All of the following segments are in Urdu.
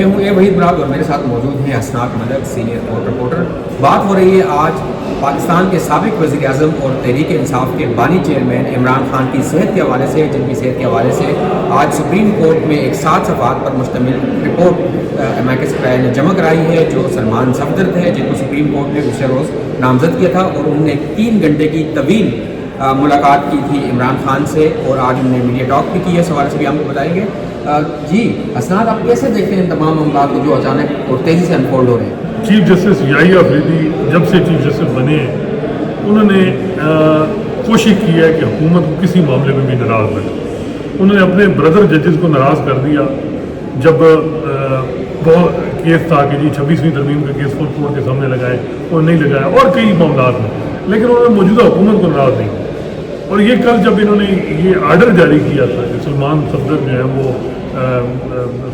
میں ہوں اے وحید مراد اور میرے ساتھ موجود ہیں اسناد ملک سینئر کورٹ رپورٹر. بات ہو رہی ہے آج پاکستان کے سابق وزیر اعظم اور تحریک انصاف کے بانی چیئرمین عمران خان کی صحت کے حوالے سے, جن کی صحت کے حوالے سے آج سپریم کورٹ میں ایک 7 صفحات پر مشتمل رپورٹ امیکس کرائے نے جمع کرائی ہے, جو سلمان صفدر تھے جن کو سپریم کورٹ نے دوسرے روز نامزد کیا تھا, اور انہوں نے 3 گھنٹے کی طویل ملاقات کی تھی عمران خان سے, اور آج انہوں نے میڈیا ٹاک بھی کی ہے. اس حوالے سے بھی ہم کو بتائیں گے. جی اسناد, آپ کیسے دیکھتے ہیں تمام معاملات کو جو اچانک اور تیزی سے انفولڈ ہو رہے ہیں؟ چیف جسٹس یحییٰ آفریدی جب سے چیف جسٹس بنے ہیں انہوں نے کوشش کی ہے کہ حکومت کو کسی معاملے میں بھی ناراض رکھے. انہوں نے اپنے بردر ججز کو ناراض کر دیا جب بہت کیس تھا کہ جی 26ویں ترمیم کا کیس فل کورٹ کے سامنے لگائے, اور نہیں لگایا, اور کئی معاملات میں, لیکن انہوں نے موجودہ حکومت کو ناراض نہیں کیا. اور یہ کل جب انہوں نے یہ آرڈر جاری کیا تھا کہ سلمان صفدر جو ہے وہ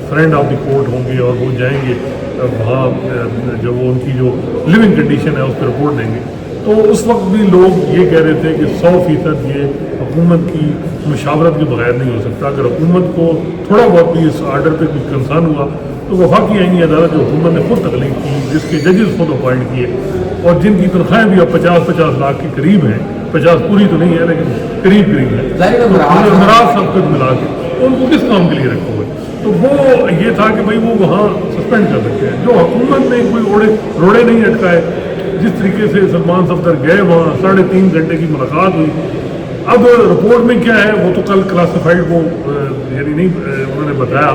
فرینڈ آف دی کورٹ ہوں گے اور وہ جائیں گے وہاں جو وہ ان کی جو لیونگ کنڈیشن ہے اس پہ رپورٹ دیں گے, تو اس وقت بھی لوگ یہ کہہ رہے تھے کہ 100% یہ حکومت کی مشاورت کے بغیر نہیں ہو سکتا. اگر حکومت کو تھوڑا بہت بھی اس آرڈر پہ کچھ کنسرن ہوا تو وفاقی آئینی عدالت جو حکومت نے خود تخلیق کی, جس کے ججز خود اپوائنٹ کیے اور جن کی تنخواہیں بھی اب 50-50 لاکھ کے قریب ہیں, 50 پوری تو نہیں ہے لیکن قریب ہے, ناراض سب کچھ ملا کے ان کو کس کام کے لیے رکھا ہوا ہے. تو وہ یہ تھا کہ بھائی وہ وہاں سسپینڈ کر سکتے ہیں. جو حکومت نے کوئی روڑے نہیں اٹکائے, جس طریقے سے سلمان صفدر گئے وہاں 3.5 گھنٹے کی ملاقات ہوئی. اب رپورٹ میں کیا ہے وہ تو کل کلاسیفائڈ وہ یعنی نہیں انہوں نے بتایا,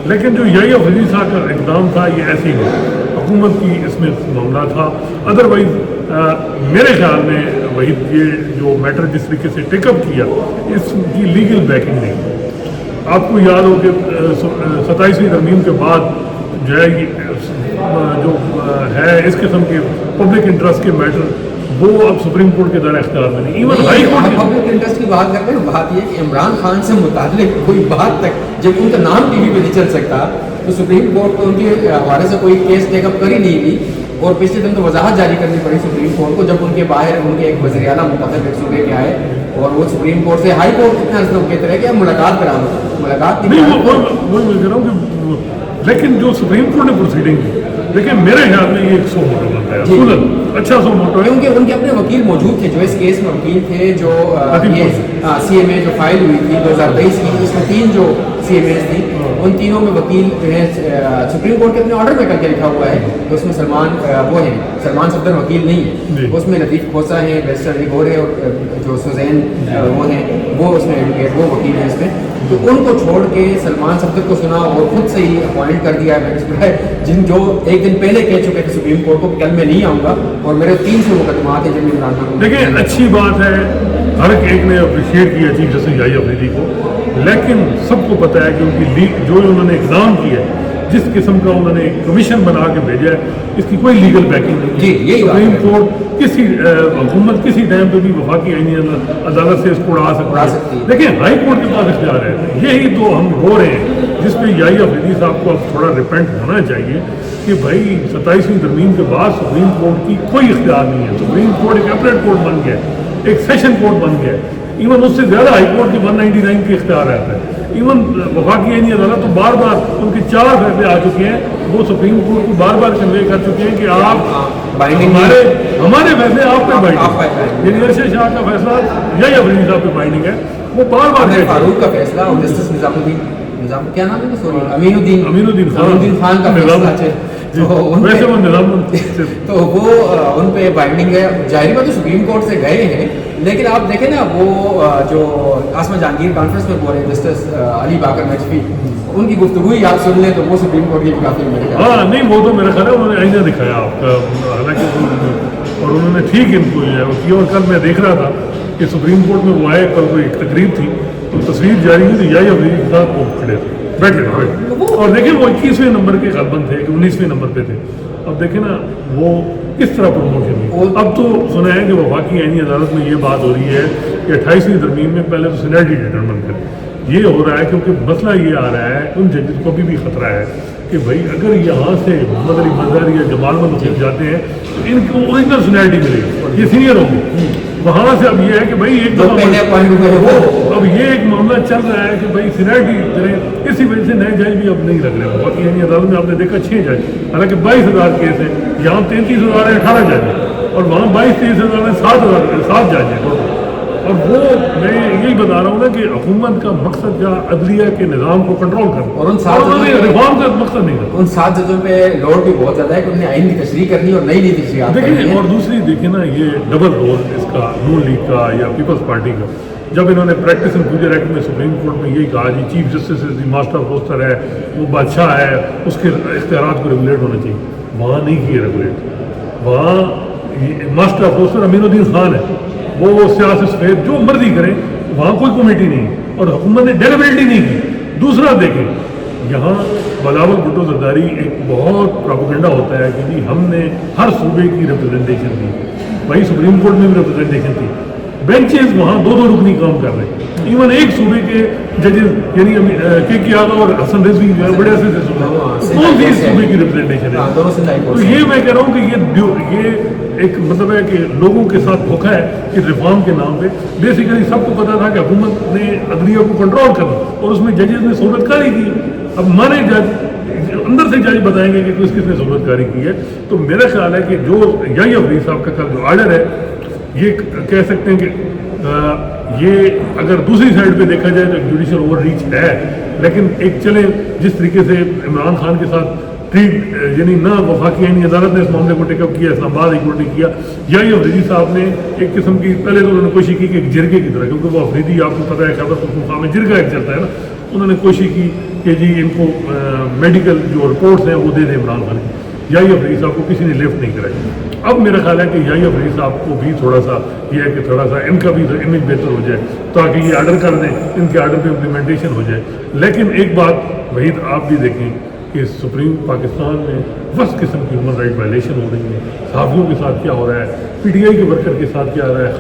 لیکن جو یحییٰ آفریدی صاحب کا اقدام تھا یہ ایسے ہی نہیں, حکومت کی اس میں معاملہ تھا. ادروائز میرے خیال میں وہی یہ جو میٹر جس طریقے سے ٹیک اپ کیا اس کی لیگل بیکنگ نہیں. آپ کو یاد ہو کہ 27ویں ترمیم کے بعد جو ہے جو ہے اس قسم کے پبلک انٹرسٹ کے میٹر وہ اب سپریم کورٹ کے دائرہ اختیار میں نہیں. Even high court public interest کی بات کرتے ہیں, بات یہ کہ عمران خان سے متعلق کوئی بات تک جب ان کا نام ٹی وی پہ نہیں چل سکتا تو سپریم کورٹ کو ان کے حوالے سے کوئی کیس ٹیک اپ کر ہی نہیں تھی, اور پچھلے دن تو وضاحت جاری کرنی پڑی سپریم کورٹ کو جب ان کے باہر ان کے ایک وزیر اعلیٰ متفق ایک صوبے کے آئے اور وہ سپریم کورٹ سے ہائی کورٹ اتنا اسلوب کہتے رہے کہ آپ ملاقات کرا دو, ملاقات نہیں. وہی میں کہہ رہا ہوں کہ لیکن جو سپریم کورٹ نے پروسیڈنگ کی, لیکن میرے خیال میں یہ ایک 100 موٹو بنتا ہے, اچھا 100 موٹو ہے. ان کے اپنے وکیل موجود تھے جو اس کیس میں وکیل تھے, جو سی ایم اے جو فائل ہوئی تھی 2023 کی, اس میں 3 جو سی ایم ایز تھی ان تینوں میں وکیل جو ہے سپریم کورٹ کے اپنے آرڈر میں کر کے لکھا ہوا ہے کہ اس میں سلمان صفدر وکیل نہیں ہے, اس میں لطیف کھوسا ہے, بیرسٹر علی گور ہے, اور جو سوزین وہ ہیں وہ اس میں ایڈوکیٹ وہ وکیل ہیں اس میں. تو ان کو چھوڑ کے سلمان صفدر کو سنا اور خود سے ہی اپوائنٹ کر دیا ہے جن جو ایک دن پہلے کہہ چکے تھے سپریم کورٹ کو کہ کل میں نہیں آؤں گا اور میرے 300 مقدمات ہیں جن میں عمران خان. دیکھیں اچھی بات ہے, ہر ایک نے اپریشیٹ کیا چیف جسٹس یحییٰ آفریدی کو, لیکن سب کو پتہ ہے کہ ان کی جو انہوں نے اقدام کیا ہے, جس قسم کا انہوں نے کمیشن بنا کے بھیجا ہے, اس کی کوئی لیگل بیکنگ نہیں. سپریم کورٹ کسی حکومت کسی ٹائم پہ بھی وفاقی آئینی عدالت سے اس کو اڑا سکتی ہے, لیکن ہائی کورٹ کے پاس اختیار ہے. یہی تو ہم رو رہے ہیں, جس پہ یحییٰ آفریدی صاحب کو اب تھوڑا ریپینٹ ہونا چاہیے کہ بھائی 27ویں ترمیم کے بعد سپریم کورٹ کی کوئی اختیار نہیں ہے. سپریم کورٹ ایک اپلیٹ کورٹ بن گیا ہے, ایک سیشن کورٹ بن گیا ہے. ایون اس سے زیادہ ہائی کورٹ کے 199 کے اختیار رہتا ہے. ایون وفاقی آئینی عدالت تو بار بار ان کے 4 فیصلے آ چکے ہیں, وہ سپریم کورٹ کو بار بار کنوے کر چکے ہیں کہ آپ ہمارے فیصلے آپ پہ بائنڈنگ, یعنی ارشد شاہ کا فیصلہ یحییٰ آفریدی صاحب پہ بائنڈنگ ہے, وہ بار بار فاروق کا فیصلہ اور جسٹس نظام کیا نام ہے امین الدین خان کا فیصلہ تو وہ ان پہ بائنڈنگ ہے. ظاہری بات تو سپریم کورٹ سے گئے ہیں, لیکن آپ دیکھیں نا وہ جو آسما جہانگیر کانفرنس میں بول رہے ہیں جسٹس علی باقر نجفی, ان کی گفتگو ہی آپ سن لیں تو وہ سپریم کورٹ کی کافی نہیں, وہ تو میرا خیال ہے انہوں نے آئینہ دکھایا آپ کا, حالانکہ اور انہوں نے ٹھیک ان کو جو ہے. اور کل میں دیکھ رہا تھا کہ سپریم کورٹ میں وہ آئے, کل کوئی ایک تقریب تھی تو تصویر جاری ہوئی تو یحییٰ آفریدی کے ساتھ وہ کھڑے تھے, بیٹھے, اور دیکھیں وہ 21ویں نمبر کے غالباً تھے کہ 19ویں نمبر پہ تھے. اب دیکھیں نا وہ کس طرح پروموشن ہوئی. اب تو سنا ہے کہ وفاقی آئینی عدالت میں یہ بات ہو رہی ہے کہ 28ویں ترمیم میں پہلے تو سینیٹری ڈٹرمن کرے. یہ ہو رہا ہے کیونکہ مسئلہ یہ آ رہا ہے, ان ججز کو بھی خطرہ ہے کہ بھائی اگر یہاں سے محمد علی مظہر یا جمال محمد جاتے ہیں تو ان کو اوریجنل سینیٹری ملے گی, یہ سینئر ہوں گے. وہاں سے اب یہ ہے کہ بھائی ایک جو پہلے اپوائنٹ ہوئے وہ اب یہ ایک معاملہ چل رہا ہے کہ بھائی سینیرٹی کریں, اسی وجہ سے نئے جج بھی اب نہیں لگ رہے. باقی یعنی عدالت میں آپ نے دیکھا 6 جج, حالانکہ 22,000 کیس ہیں, یہاں 33,000 ہیں 18 جج ہیں, اور وہاں 22-23,000 ہیں 7 جج ہیں. اور وہ میں یہی بتا رہا ہوں نا کہ حکومت کا مقصد کیا, عدلیہ کے نظام کو کنٹرول کرنا, اور ان 7 ریفارم کا مقصد نہیں تھا. ان 7 ججوں پہ لوڈ بھی بہت زیادہ ہے کہ انہیں آئین کی تشریح کرنی اور نئی تشریحات کرنی دیکھیں. ہے. اور دوسری دیکھیں نا, یہ ڈبل رول اس کا نون لیگ کا یا پیپلز پارٹی کا, جب انہوں نے پریکٹس اینڈ فیوچر ایکٹ میں سپریم کورٹ میں یہی کہا جی chief justice the master of roster ہے, وہ بادشاہ ہے, اس کے اختیارات کو ریگولیٹ ہونا چاہیے, وہاں نہیں کیے ریگولیٹ. وہاں ماسٹر آف روسٹر امین الدین خان ہے, وہ سیاست سفید جو مرضی کریں, وہاں کوئی کمیٹی نہیں ہے اور حکومت نے ڈیلیبریٹی نہیں کی. دوسرا دیکھیں, یہاں بلاول بھٹو زرداری ایک بہت پروپیگنڈا ہوتا ہے کہ جی ہم نے ہر صوبے کی ریپرزنٹیشن دی. وہی سپریم کورٹ میں بھی ریپرزنٹیشن تھی. بینچز وہاں 2 رکنی کام کر رہے ہیں. ایون ایک صوبے کے ججز یعنی کے آغا اور حسن رضوی جو ہے بڑے عرصے سے کون سی صوبے کی ریپرزنٹیشن ہے. تو یہ میں کہہ رہا ہوں کہ یہ ایک مطلب ہے کہ لوگوں کے ساتھ دھوکا ہے کہ ریفارم کے نام پہ. بیسیکلی سب کو پتا تھا کہ حکومت نے عدلیہ کو کنٹرول کرنا, اور اس میں ججز نے صحبت کاری کی. اب مانے جج اندر سے جج بتائیں گے کہ کس نے صحبت کاری کی ہے. تو میرا خیال ہے کہ جو یحییٰ فریدی صاحب کا کل جو آرڈر ہے, یہ کہہ سکتے ہیں کہ یہ اگر دوسری سائڈ پہ دیکھا جائے تو جوڈیشل اوور ریچ ہے, لیکن ایک چلیں جس طریقے سے عمران خان کے ساتھ ٹریٹ یعنی نہ وفاقی یعنی عدالت نے اس معاملے کو ٹیک اپ کیا, اسلام آباد ایک نے کیا, یحییٰ فریدی صاحب نے ایک قسم کی پہلے تو انہوں نے کوشش کی کہ ایک جرگے کی طرح, کیونکہ وہ افریدی آپ کو پتہ ہے خیبر پختونخوا میں جرگہ ایک چلتا ہے نا, انہوں نے کوشش کی کہ جی ان کو میڈیکل جو رپورٹس ہیں وہ دے دیں عمران خان کی. یحییٰ فریدی صاحب کو کسی نے لفٹ نہیں کرائی. اب میرا خیال ہے کہ یحییٰ فریدی صاحب کو بھی تھوڑا سا یہ ہے کہ تھوڑا سا ان کا بھی امیج بہتر ہو جائے تاکہ یہ آرڈر کر دیں, ان کے آرڈر پہ امپلیمنٹیشن ہو جائے. لیکن ایک بات وحید آپ بھی دیکھیں کہ سپریم پاکستان میں فرسٹ قسم کی ہیومن رائٹ وائلیشن ہو رہی ہے. صحافیوں کے ساتھ کیا ہو رہا ہے, پی ٹی آئی کے ورکر کے ساتھ کیا ہو رہا ہے,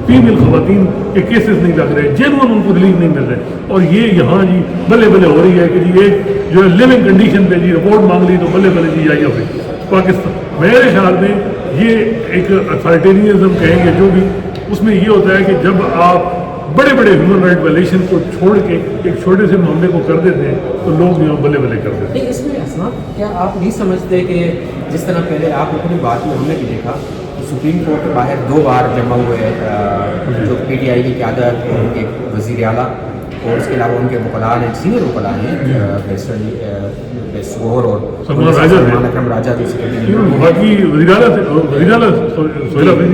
فیمیل خواتین کے کیسز نہیں لگ رہے, جینوئن ان کو ریلیف نہیں مل رہے. اور یہ یہاں جی بلے بلے ہو رہی ہے کہ جی ایک جو ہے لیونگ کنڈیشن پہ جی رپورٹ مانگ لی تو بلے بلے جی یحییٰ فریدی پاکستان. میرے خیال میں یہ ایک اتھارٹیرینزم کہیں گے جو بھی, اس میں یہ ہوتا ہے کہ جب آپ بڑے بڑے ہیومن رائٹ وائلیشن کو چھوڑ کے ایک چھوٹے سے معاملے کو کر دیتے ہیں تو لوگ بھی بلے بلے کر دیتے ہیں. اس میں اسناد کیا آپ نہیں سمجھتے کہ جس طرح پہلے آپ اپنی بات میں ہم نے بھی دیکھا کہ سپریم کورٹ کے باہر 2 بار جمع ہوئے جو پی ٹی آئی کی قیادت, ان کے وزیر اعلیٰ اور اس کے علاوہ ان کے وکلاء ہیں, سینئر وکلاء ہیں سہور اور سلمان اکرم راجہ باقی وزیر اعلیٰ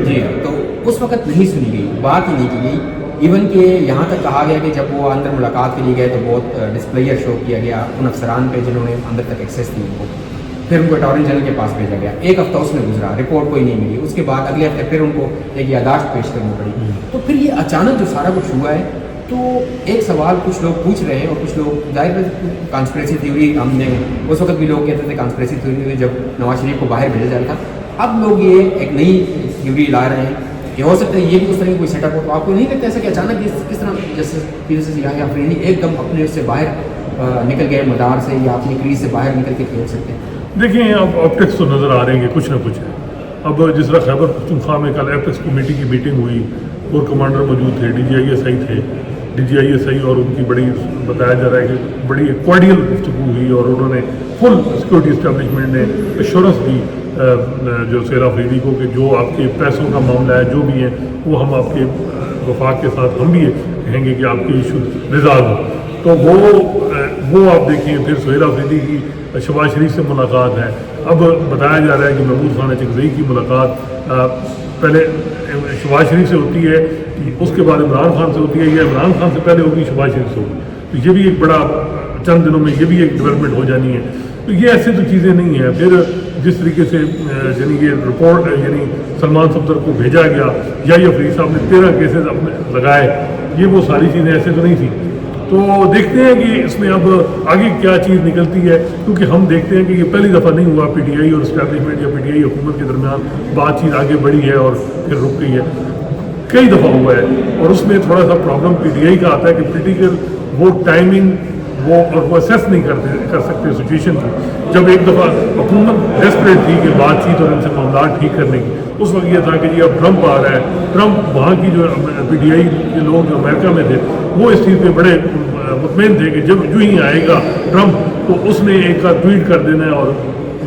جی. تو اس وقت نہیں سنی گئی, بات ہی نہیں کی گئی. ایون کہ یہاں تک کہا گیا کہ جب وہ اندر ملاقات کے لیے گئے تو بہت ڈسپلیئر شو کیا گیا ان افسران پہ جنہوں نے اندر تک ایکسیس دی ان کو. پھر ان کو اٹارنی جنرل کے پاس بھیجا گیا. 1 ہفتہ اس میں گزرا, رپورٹ کوئی نہیں ملی. اس کے بعد اگلے ہفتے پھر ان کو ایک یادداشت پیش کرنی پڑی. تو پھر یہ اچانک جو سارا کچھ ہوا ہے, تو ایک سوال کچھ لوگ پوچھ رہے ہیں اور کچھ لوگ ظاہر کانسپریسی تھیوری, ہم نے اس وقت بھی لوگ کہتے تھے کانسپریسی تھیوری جب نواز شریف کو باہر بھیجا جائے تھا. اب لوگ یہ ایک نئی تھیوری لا رہے ہیں کہ ہو سکتا ہے یہ بھی اس طرح کی کوئی سیٹ اپ ہو. تو آپ کو نہیں لگتا ایسا کہ اچانک کس طرح جیسے یحییٰ فریدی ایک دم اپنے اس سے باہر نکل گئے مدار سے, یا اپنی کریز سے باہر نکل کے کھیل سکتے ہیں؟ دیکھیں اب آپٹکس تو نظر آ رہے ہیں کہ کچھ نہ کچھ ہے. اب جس طرح خیبر پختونخوا میں کل ایپکس کمیٹی کی میٹنگ ہوئی, کور کمانڈر موجود تھے, DGISI تھے, DGISI اور ان کی بڑی بتایا جا رہا ہے کہ بڑی کوارڈیل گفتگو ہوئی اور انہوں نے فل سیکورٹی اسٹیبلشمنٹ نے ایشورنس دی جو سہیل افریدی کو کہ جو آپ کے پیسوں کا معاملہ ہے جو بھی ہے وہ ہم آپ کے وفاق کے ساتھ ہم بھی کہیں گے کہ آپ کے ایشو ریزالو ہو. تو وہ آپ دیکھیں. پھر سہیل افریدی کی شہباز شریف سے ملاقات ہے. اب بتایا جا رہا ہے کہ محمود خان چکزئی کی ملاقات پہلے شہباز شریف سے ہوتی ہے, اس کے بعد عمران خان سے ہوتی ہے, یا عمران خان سے پہلے ہوگی شہباز شریف سے ہوگی. تو یہ بھی ایک بڑا چند دنوں میں یہ بھی ایک ڈیولپمنٹ ہو جانی ہے. تو یہ ایسے تو چیزیں نہیں ہیں. پھر جس طریقے سے یعنی یہ رپورٹ یعنی سلمان صفدر کو بھیجا گیا, یحییٰ فریدی صاحب نے 13 کیسز اپنے لگائے, یہ وہ ساری چیزیں ایسے تو نہیں تھیں. تو دیکھتے ہیں کہ اس میں اب آگے کیا چیز نکلتی ہے, کیونکہ ہم دیکھتے ہیں کہ یہ پہلی دفعہ نہیں ہوا PTI اور اسٹیبلشمنٹ یا PTI حکومت کے درمیان بات چیت آگے بڑھی ہے اور پھر رک گئی ہے. کئی دفعہ ہوا ہے, اور اس میں تھوڑا سا پرابلم PTI کا آتا ہے کہ پولیٹیکل وہ ٹائمنگ وہ اور وہ اسیس نہیں کر سکتے سچویشن کی. جب ایک دفعہ حکومت ڈیسپریٹ تھی کہ بات چیت اور ان سے معاملات ٹھیک کرنے کی, اس وقت یہ تھا کہ جی اب ٹرمپ آ رہا ہے. ٹرمپ وہاں کی جو پی ٹی آئی کے لوگ جو امریکہ میں تھے وہ اس چیز پہ بڑے مطمئن تھے کہ جب جو ہی آئے گا ٹرمپ تو اس نے ایک کا ٹویٹ کر دینا ہے اور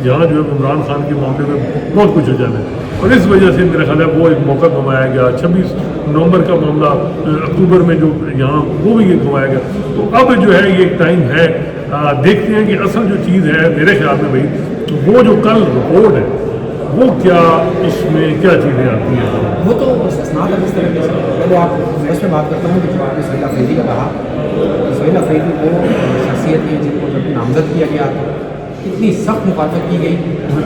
یہاں جو ہے عمران خان کے معاملے میں بہت کچھ ہو جانا ہے. اور اس وجہ سے میرا خیال ہے وہ ایک موقع گنوایا گیا. 26 نومبر کا معاملہ اکتوبر میں جو یہاں وہ بھی گنوایا گیا. تو اب جو ہے یہ ایک ٹائم ہے, دیکھتے ہیں کہ اصل جو چیز ہے میرے خیال میں بھائی وہ جو کل رپورٹ ہے وہ کیا اس میں کیا چیزیں آتی ہیں. وہ تو استثناء ہے اس طریقے سے. پہلے آپ میں اس پہ بات کرتا ہوں کہ جو آپ نے سہیل افریدی کا کہا, سہیل افریدی وہ شخصیت ہے جن کو جب نامزد کیا گیا تو کتنی سخت مخالفت کی گئی,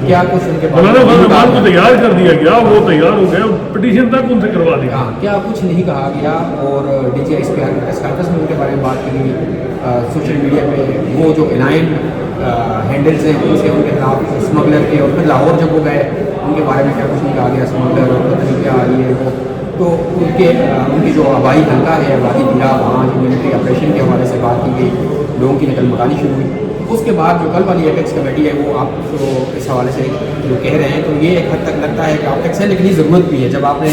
کیا کچھ ان کے مولانا کو تیار کر دیا گیا, وہ تیار ہو گیا, پٹیشن تک ان سے کروا دی. ہاں, کیا کچھ نہیں کہا گیا. اور D G S P press conference میں ان کے بارے میں بات کی گئی. سوشل میڈیا پہ وہ جو انائن ہینڈلز ہیں ان سے ان کے خلاف اسمگلر کے, اور پھر لاہور جب وہ گئے ان کے بارے میں کیا کچھ نہیں کہا گیا, اسمگلر اور پتہ نہیں کیا یہ وہ. تو ان کی جو آبائی حلقہ ہے وادی دھیرا, وہاں جو ملٹری آپریشن کے حوالے سے بات کی گئی, لوگوں کی نقل مکانی شروع ہوئی. اس کے بعد جو کل والی ایپیکس کمیٹی ہے وہ آپ کو اس حوالے سے جو کہہ رہے ہیں تو یہ ایک حد تک لگتا ہے کہ ایپیکس ہے, لیکن یہ ضرورت بھی ہے. جب آپ نے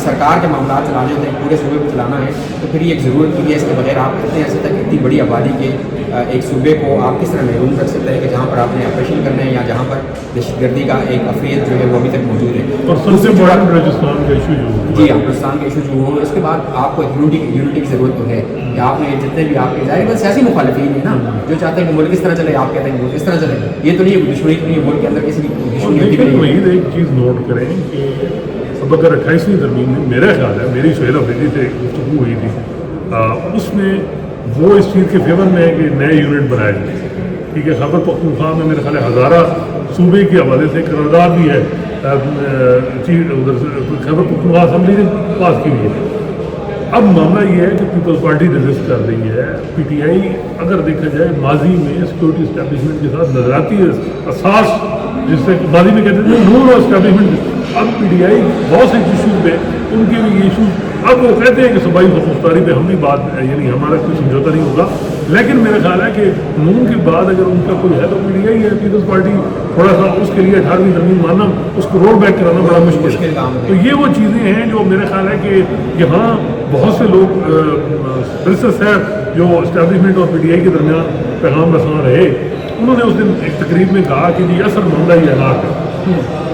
سرکار کے معاملات چلانے ہوتے ہیں, پورے صوبے کو چلانا ہے, تو پھر یہ ایک ضرورت بھی ہے. اس کے بغیر آپ اتنے عرصے تک اتنی بڑی آبادی کے ایک صوبے کو آپ کس طرح محروم رکھ سکتے ہیں کہ جہاں پر آپ نے آپریشن کرنے ہیں یا جہاں پر دہشت گردی کا ایک افریت جو ہے وہ ابھی تک موجود ہے. اور سب سے بڑا راجستھان کا ایشو جو جی ہاں, راجستھان کے ایشو جو ہو, اس کے بعد آپ کو یونٹی کی ضرورت تو ہے کہ آپ نے جتنے بھی آپ کے ظاہر سیاسی مخالفین ہیں نا جو چاہتے ہیں کہ ملک اس طرح چلے, آپ کہتے ہیں کہ ملک اس طرح چلے. یہ تو نہیں ہے دشمنی, تو نہیں ہے ملک کے اندر کسی کی دشمنی. ایک چیز نوٹ کریں کہ اب اگر 28ویں ترمیم میں میرا خیال ہے میری سہیل افریدی سے گفتگو ہوئی تھی, اس میں وہ اس چیز کے فیور میں ہے کہ نئے یونٹ بنائے جائیں. ٹھیک ہے, خیبر پختونخوا میں میرے خیال ہے ہزارہ صوبے کے حوالے سے قرارداد بھی ہے ادھر سے خیبر پختونخوا اسمبلی نے پاس کی ہوئی ہے. اب معاملہ یہ ہے کہ پیپلز پارٹی رجسٹ کر رہی ہے. پی ٹی آئی اگر دیکھا جائے ماضی میں سیکورٹی اسٹیبلشمنٹ کے ساتھ نظراتی اساس جس سے ماضی میں کہتے تھے رول آف اسٹیبلشمنٹ, اب پی ٹی آئی بہت سے ایشوز پہ ان کے بھی ایشوز اب وہ کہتے ہیں کہ صوبائی خودمختاری پہ ہم بھی بات یعنی ہمارا کوئی سمجھوتا نہیں ہوگا. لیکن میرا خیال ہے کہ نون کے بعد اگر ان کا کوئی ہے تو پی ٹی آئی ہے. پیپلز پارٹی تھوڑا سا اس کے لیے 18ویں ترمیم ماننا, اس کو رول بیک کرانا بڑا مشکل ہے. تو یہ وہ چیزیں ہیں جو میرا خیال ہے کہ یہاں بہت سے لوگ پرنسس ہے جو اسٹیبلشمنٹ اور پی ٹی آئی کے درمیان پیغام رساں رہے, انہوں نے اس دن ایک تقریب میں کہا کہ جی اصل معاملہ یہ حالات ہے,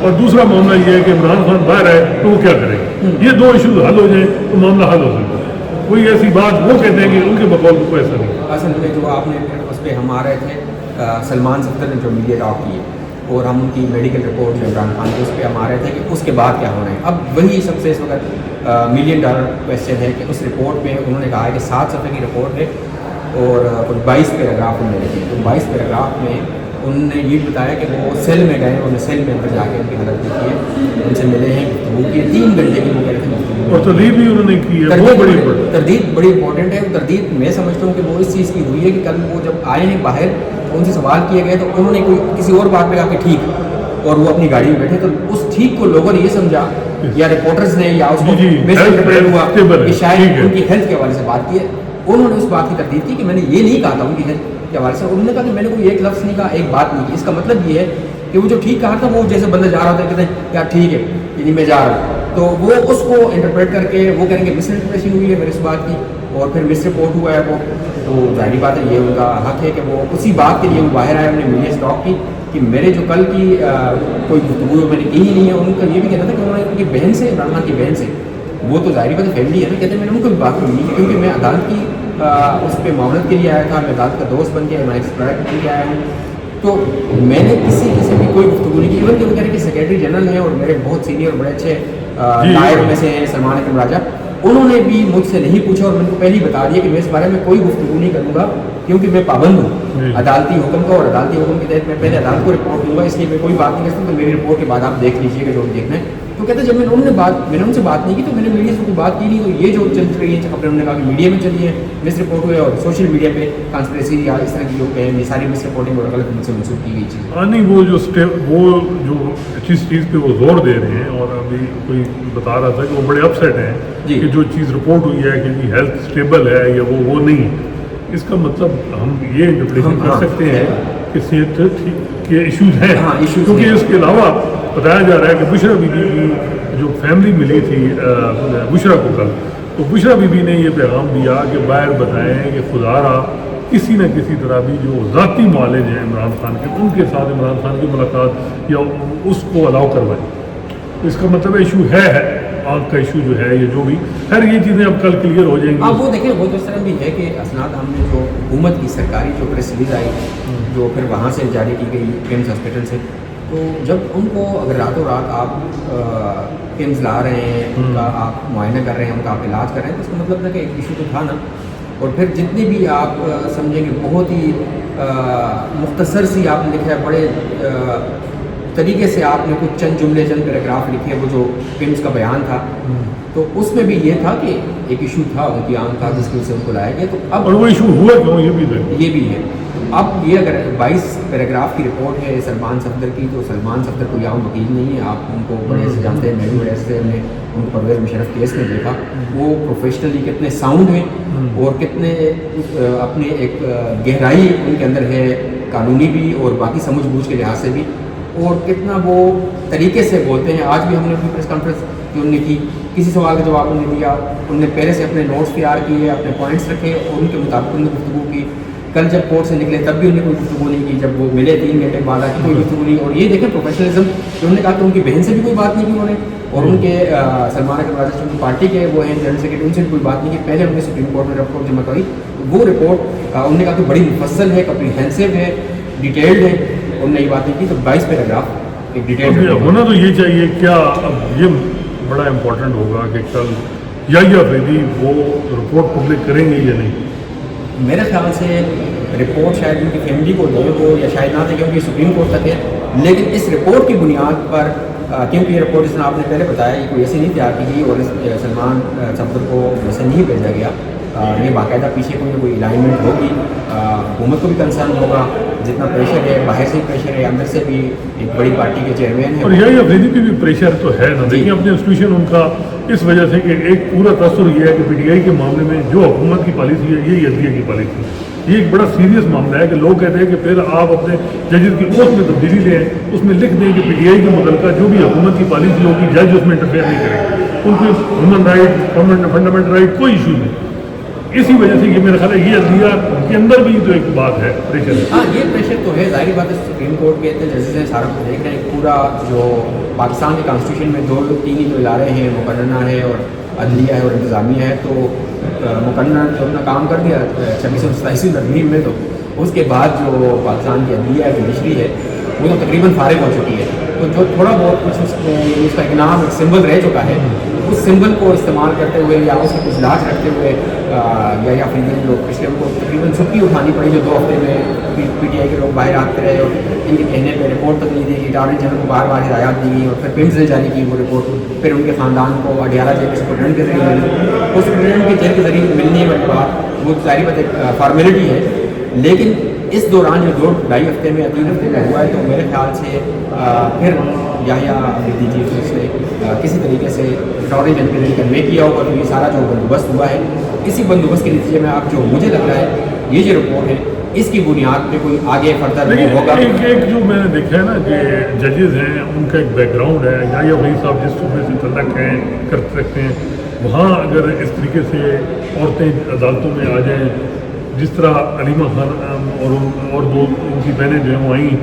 اور دوسرا معاملہ یہ ہے کہ عمران خان باہر آئے تو وہ کیا کریں گے. یہ دو ایشوز حل ہو جائیں تو معاملہ حل ہو سکتا ہے. کوئی ایسی بات وہ کہتے ہیں کہ ان کے بقول کو ایسا نہیں. اصل میں جو آپ نے اس پہ ہم آ رہے تھے, سلمان صفدر نے جو میڈیا ٹاک کی ہے اور ہم ان کی میڈیکل رپورٹ جو عمران خان کی اس پہ ہم آ رہے تھے کہ اس کے بعد کیا ہونا ہے. اب وہی سب سے اس وقت $1 ملین کویشچن ہے کہ اس رپورٹ میں انہوں نے کہا ہے کہ 7 صفحے کی رپورٹ ہے اور 22 پیراگراف انہوں نے لکھے. تو 22 پیراگراف میں انہوں نے یہ بتایا کہ وہ سیل میں گئے, انہوں نے سیل میں اندر جا کے ان کی حالت دیکھی ہے, ان سے ملے ہیں, گفتگو کی ہے 3 گھنٹے کی وہ کہہ رہے تھے. اور تردید بھی انہوں نے کی ہے, تردید بڑی امپورٹنٹ ہے. تردید میں سمجھتا ہوں کہ وہ اس چیز کی ہوئی ہے کہ کل وہ جب آئے ہیں باہر ان سے سوال کیے گئے تو انہوں نے کوئی کسی اور بات پہ کہا کہ ٹھیک, اور وہ اپنی گاڑی میں بیٹھے تو اس ٹھیک کو لوگوں نے یہ سمجھا یا رپورٹرز نے یا اس کو ہوا کہ شاید ان کی ہیلتھ کے حوالے سے بات کی ہے. انہوں نے اس بات کی تردید کی کہ میں نے یہ نہیں کہا تھا ان کی ہیلتھ کے حوالے سے. انہوں نے کہا کہ میں نے کوئی ایک لفظ نہیں کہا, ایک بات نہیں کی. اس کا مطلب یہ ہے کہ وہ جو ٹھیک کہا تھا وہ جیسے بندہ جا رہا ہوتا ہے کہتے ہیں یار ٹھیک ہے یعنی میں جا رہا ہوں, تو وہ اس کو انٹرپریٹ کر کے وہ کہیں گے مس انٹرپریشن ہوئی ہے میرے اس بات کی اور پھر مس رپورٹ ہوا ہے وہ. تو ظاہری بات ہے یہ ان کا حق ہے کہ وہ اسی بات کے لیے وہ باہر آئے, انہوں نے میڈیا اسٹاک کی کہ میرے جو کل کی کوئی گفتگو میں نے کی ہی نہیں ہے. ان کا یہ بھی کہنا تھا کہ انہوں نے ان کی بہن سے, عمران خان کی بہن سے, وہ تو ظاہری بات فیملی ہے نا, کہتے ہیں میں نے ان کو بھی بات کرنی ہے کیونکہ میں عدالت کی اس پہ معاملت کے لیے آیا تھا, میں عدالت کا دوست بن کے میں ایکسپرٹ بن کے آیا ہوں. تو میں نے کسی سے بھی کوئی گفتگو نہیں کی. ایون کہ وہ کہہ رہے کہ سیکریٹری جنرل ہیں اور میرے بہت سینئر اور بڑے اچھے لائر میں سے ہیں سلمان اکرم راجہ, انہوں نے بھی مجھ سے نہیں پوچھا اور میں کو پہلے ہی بتا دیا کہ میں اس بارے میں کوئی گفتگو نہیں کروں گا کیونکہ میں پابند ہوں عدالتی حکم کا, اور عدالتی حکم کے تحت میں پہلے عدالت کو رپورٹ دوں گا, اس لیے میں کوئی بات نہیں کر سکتا. تو میری رپورٹ کے بعد آپ دیکھ لیجیے کہ جو دیکھنا ہے. تو کہتے ہیں جب میں نے ان سے بات نہیں کی تو میں نے میڈیا سے کوئی بات کی نہیں. تو یہ جو چل رہی ہے انہوں نے کہا کہ میڈیا میں چلی ہے مس رپورٹ ہوئے اور سوشل میڈیا پہ کانسپریسی یا اس طرح کی جو ہے ساری مس رپورٹنگ اور غلط مجھ سے منسوخ کی گئی چیز. نہیں, وہ جو جس چیز پہ وہ زور دے رہے ہیں, اور ابھی کوئی بتا رہا تھا کہ وہ بڑے اپسیٹ ہیں کہ جو چیز رپورٹ ہوئی ہے کہ جی ہیلتھ اسٹیبل ہے یا وہ نہیں. اس کا مطلب ہم یہ انٹرپریشن کر سکتے ہیں کہ صحت کے ایشوز ہیں، کیونکہ اس کے علاوہ بتایا جا رہا ہے کہ بشرا بی بی کی جو فیملی ملی تھی بشرا کو کل، تو بشرا بی بی نے یہ پیغام دیا کہ باہر بتائیں کہ خدا را کسی نہ کسی طرح بھی جو ذاتی معالج ہیں عمران خان کے، ان کے ساتھ عمران خان کی ملاقات یا اس کو الاؤ کروائیں. تو اس کا مطلب ایشو ہے آنکھ کا ایشو جو ہے، یہ جو بھی خیر یہ چیزیں اب کل کلیئر ہو جائیں گی. وہ دیکھیں وہ تو اس طرح بھی ہے کہ اسناد ہم نے جو حکومت کی سرکاری جو پریس ریلیز آئی جو پھر وہاں سے جاری کی گئی ایمس ہاسپٹل سے، تو جب ان کو اگر راتوں رات آپ ایمس لا رہے ہیں، ان کا آپ معائنہ کر رہے ہیں، ان کا آپ علاج کر رہے ہیں، تو اس کا مطلب تھا کہ ایک ایشو تو تھا نا. اور پھر جتنے بھی آپ سمجھیں گے بہت ہی مختصر سی آپ نے لکھا ہے، بڑے طریقے سے آپ نے کچھ چند جملے چند پیراگراف لکھے، وہ جو ایمس کا بیان تھا، تو اس میں بھی یہ تھا کہ ایک ایشو تھا ان کی آنکھ کا جس کی وجہ سے ان کو لایا گیا. تو اب اور وہ ایشو ہوا کیوں یہ بھی ہے. اب یہ اگر 22 پیراگراف کی رپورٹ ہے سلمان صفدر کی، تو سلمان صفدر کوئی عام وکیل نہیں ہے، آپ ان کو بڑے سے جانتے ہیں، میں بھی بڑے سے ہم نے ان کو پرویز مشرف کیس میں دیکھا، وہ پروفیشنلی کتنے ساؤنڈ ہیں اور کتنے اپنے ایک گہرائی ان کے اندر ہے، قانونی بھی اور باقی سمجھ بوجھ کے لحاظ سے بھی، اور کتنا وہ طریقے سے بولتے ہیں. آج بھی ہم نے اپنی پریس کانفرنس جو ان نے کی، کسی سوال کا جواب انہوں نے دیا، ان نے پہلے سے اپنے نوٹس تیار کیے، اپنے پوائنٹس رکھے اور ان کے مطابق انہوں نے گفتگو کی. کل جب کورٹ سے نکلے تب بھی انہیں کوئی گفتگو نہیں کی، جب وہ ملے 3 گھنٹے بعد کوئی گفتگو نہیں. اور یہ دیکھیں پروفیشنلزم، انہوں نے کہا کہ ان کی بہن سے بھی کوئی بات نہیں کی انہوں نے، اور ان کے سلمان اکرم راجہ کی پارٹی کے وہ ہیں جنرل سیکرٹری، ان سے بھی کوئی بات نہیں کی. پہلے انہوں نے سپریم کورٹ میں رپورٹ جمع کری، وہ رپورٹ انہوں نے کہا کہ بڑی مفصل ہے، کمپریہنسو ہے، ڈیٹیلڈ ہے، انہوں نے یہ بات نہیں کی. تو 22 پیراگراف ایک ڈیٹیل ہونا تو یہ چاہیے. کیا اب یہ بڑا امپورٹنٹ ہوگا کہ کل یحییٰ فریدی وہ رپورٹ پبلک کریں گے یا نہیں؟ میرے خیال سے رپورٹ شاید ان کی فیملی کو دے ہو یا شاید نہ دے، کیونکہ سپریم کورٹ تک ہے. لیکن اس رپورٹ کی بنیاد پر کیونکہ یہ رپورٹ جس نے آپ نے پہلے بتایا یہ کوئی ایسی نہیں تیار کی گئی اور سلمان صفدر کو ویسے نہیں بھیجا گیا. یہ باقاعدہ پیچھے کوئی نہ کوئی الائنمنٹ ہوگی، حکومت کو بھی کنسرن ہوگا، جتنا پریشر ہے باہر سے پریشر ہے، اندر سے بھی ایک بڑی پارٹی کے چیئرمین ہیں. اور یحییٰ فریدی پہ بھی پریشر تو ہے نا. دیکھیے اپنے انسٹیٹیوشن ان کا اس وجہ سے کہ ایک پورا تاثر یہ ہے کہ پی ٹی آئی کے معاملے میں جو حکومت کی پالیسی ہے یہی عدلیہ کی پالیسی ہے. یہ ایک بڑا سیریس معاملہ ہے کہ لوگ کہتے ہیں کہ پھر آپ اپنے ججز کی اوتھ میں تبدیلی دیں، اس میں لکھ دیں کہ پی ٹی آئی کے متعلقہ جو بھی حکومت کی پالیسی ہوگی جج اس میں انٹرفیئر نہیں کریں گے، ان کو ہیومن رائٹ فنڈامنٹل رائٹ کوئی ایشو نہیں. اسی وجہ سے یہ میرا خیال ہے یہ عدلیہ کے اندر بھی تو ایک بات ہے پریشر ہے. ہاں یہ پریشر تو ہے، ظاہری بات ہے. سپریم کورٹ کے اتنے ججز ہیں، سارا کچھ دیکھ رہے ہیں. پورا جو پاکستان کے کانسٹیٹیوشن میں 2-3 ہی جو ادارے ہیں، مقننہ ہے اور عدلیہ ہے اور انتظامیہ ہے. تو مقننہ جو اپنا کام کر دیا 2687 ترمیم میں، تو اس کے بعد جو پاکستان کی عدلیہ ہے، جوڈیشری ہے، وہ تو تقریباً فارغ ہو چکی ہے. تو جو تھوڑا بہت کچھ اس کا ایک نام ایک سمبل رہ چکا ہے، اس سمبل کو استعمال کرتے ہوئے یا اس کی اجلاس رکھتے ہوئے یا پھر جو پچھلے ان کو تقریباً چھٹی اٹھانی پڑی جو 2 ہفتے میں پی ٹی آئی کے لوگ باہر آتے رہے اور ان کے کہنے پہ رپورٹ تک نہیں دی گئی. اٹارنی جنرل کو بار بار ہدایات دی گئی اور پھر پنس نے جاری کی وہ رپورٹ. پھر ان کے خاندان کو اڈیالہ جیل کے سپرنٹینڈنٹ کے ذریعے ملی. اس سپرنٹینڈنٹ کے جیل کے ذریعے ملنے کے بعد وہ ظاہری بات ایک فارمیلٹی ہے. لیکن اس دوران جو 2-2.5 ہفتے میں یا 3 ہفتے میں ہوا ہے، تو میرے خیال سے پھر یحییٰ فریدی جی اس نے کسی طریقے سے اٹارنی جنرل کے ذریعے کنوے کیا ہوگا. تو یہ سارا جو بندوبست ہوا ہے، اسی بندوبست کے نتیجے میں آپ جو مجھے لگ رہا ہے یہ جو رپورٹ ہے اس کی بنیاد پہ کوئی آگے فردر ہوگا. ایک جو میں نے دیکھا ہے نا کہ ججز ہیں ان کا ایک بیک گراؤنڈ ہے، یحییٰ فریدی صاحب جس صوبے سے تعلق ہیں کر سکتے ہیں، وہاں اگر اس طریقے سے عورتیں عدالتوں میں آ جائیں، جس طرح علیمہ خان اور 2 ان کی بہنیں جو ہیں وہ آئیں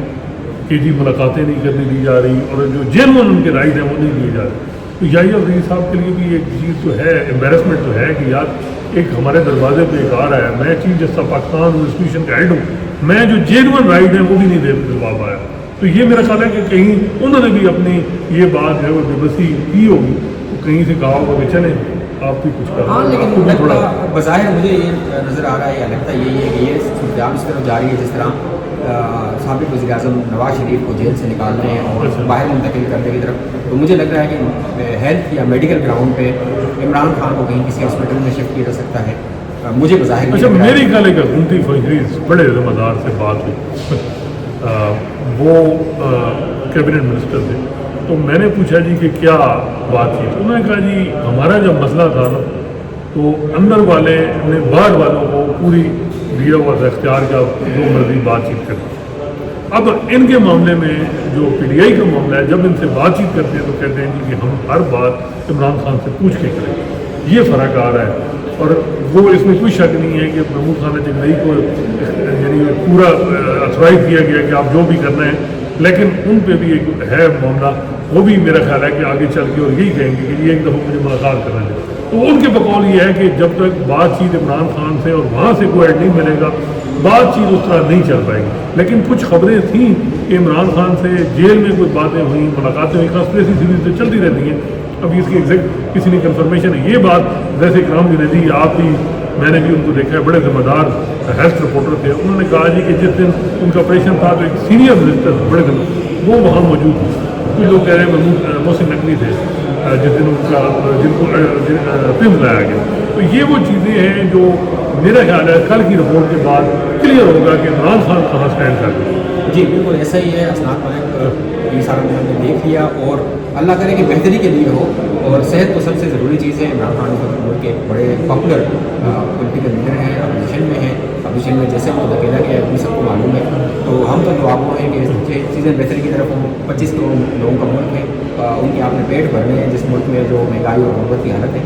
کہ جی ملاقاتیں نہیں کرنے دی جا رہی اور جو جینون ان کے رائٹ ہیں وہ نہیں دیے جا رہے. تو یحییٰ فریدی صاحب کے لیے بھی ایک چیز تو ہے، امبیرسمنٹ تو ہے کہ یار ایک ہمارے دروازے پہ ایک آ رہا ہے، میں chief justice of Pakistan institution کا ہیڈ ہوں، میں جو جینون رائٹ ہیں وہ بھی نہیں دلوا پایا. تو یہ میرا خیال ہے کہ کہیں انہوں نے بھی اپنی یہ بات جو ہے وہ بےبسی کی ہوگی، تو کہیں سے کہا ہوگا کہ چلیں آپ بھی کچھ کریں. ہاں لیکن تھوڑا بظاہر مجھے یہ نظر آ رہا ہے یا لگتا یہی ہے کہ یہ صورتحال اس طرح جاری ہے جس طرح سابق وزیر اعظم نواز شریف کو جیل سے نکالنے اور باہر منتقل کرنے کی طرف. تو مجھے لگ رہا ہے کہ ہیلتھ یا میڈیکل گراؤنڈ پہ عمران خان کو کہیں کسی ہاسپٹل میں شفٹ کیا جا سکتا ہے. مجھے بظاہر اچھا میری خیال ہے کہ حکومتی فریز بڑے ذمہ دار سے بات ہوئی، وہ کیبنٹ منسٹر تھے. تو میں نے پوچھا جی کہ کیا بات تھی، تو انہوں نے کہا جی ہمارا جب مسئلہ تھا نا تو اندر والے نے باہر والوں کو پوری دیا ہوا تھا اختیار کا جو مرضی بات چیت کریں. اب ان کے معاملے میں جو پی ٹی آئی کا معاملہ ہے، جب ان سے بات چیت کرتے ہیں تو کہتے ہیں کہ ہم ہر بات عمران خان سے پوچھ کے کریں. یہ فرق آ رہا ہے. اور وہ اس میں کوئی شک نہیں ہے کہ محمود خان جنگئی کو یعنی پورا اتھرائز کیا گیا کہ آپ جو بھی کرنا ہے، لیکن ان پہ بھی ایک ہے معاملہ، وہ بھی میرا خیال ہے کہ آگے چل کے اور یہی کہیں گے کہ یہ ایک دفعہ مجھے ملاقات کرنا ہے. تو ان کے بقول یہ ہے کہ جب تک بات چیت عمران خان سے اور وہاں سے کوئی ایڈ نہیں ملے گا، بات چیت اس طرح نہیں چل پائے گی. لیکن کچھ خبریں تھیں کہ عمران خان سے جیل میں کوئی باتیں ہوئیں، ملاقاتیں ہوئیں، کنسپریسی سیریز سے چلتی رہتی ہیں. ابھی اس کی ایگزیکٹ کسی نے کنفرمیشن ہے. یہ بات ویسے اکرام جنیدی آپ بھی، میں نے بھی ان کو دیکھا ہے، بڑے ذمہ دار ہیلتھ رپورٹر تھے. انہوں نے کہا جی کہ جس دن ان کا آپریشن تھا تو ایک سینئر وزٹر بڑے دن وہ وہاں موجود تھے. کچھ لوگ کہہ رہے ہیں محسن نقوی تھے جس دن ان کا جن کو فلم لایا گیا. تو یہ وہ چیزیں ہیں جو میرا خیال ہے کل کی رپورٹ کے بعد کلیئر ہوگا کہ عمران خان کہاں اسٹینڈ کر رہے ہیں. جی بالکل ایسا ہی ہے. اسناد ملک یہ سارا ہم نے دیکھ لیا، اور اللہ کرے کہ بہتری کے لیے ہو. اور صحت تو سب سے ضروری چیز ہے. عمران خان ملک کے ایک بڑے پاپولر پولیٹیکل لیڈر ہیں، اپوزیشن میں ہیں. اپوزیشن میں جیسے وہ دھکیلا گیا ہے سب کو معلوم ہے. تو ہم تو دعا گو ہیں کہ چیزیں بہتری کی طرف ہوں. 25 کروڑ لوگوں کا ملک ہے، ان کے آپ نے پیٹ بھرنے ہیں جس ملک میں جو مہنگائی اور غربت کی حالت ہے.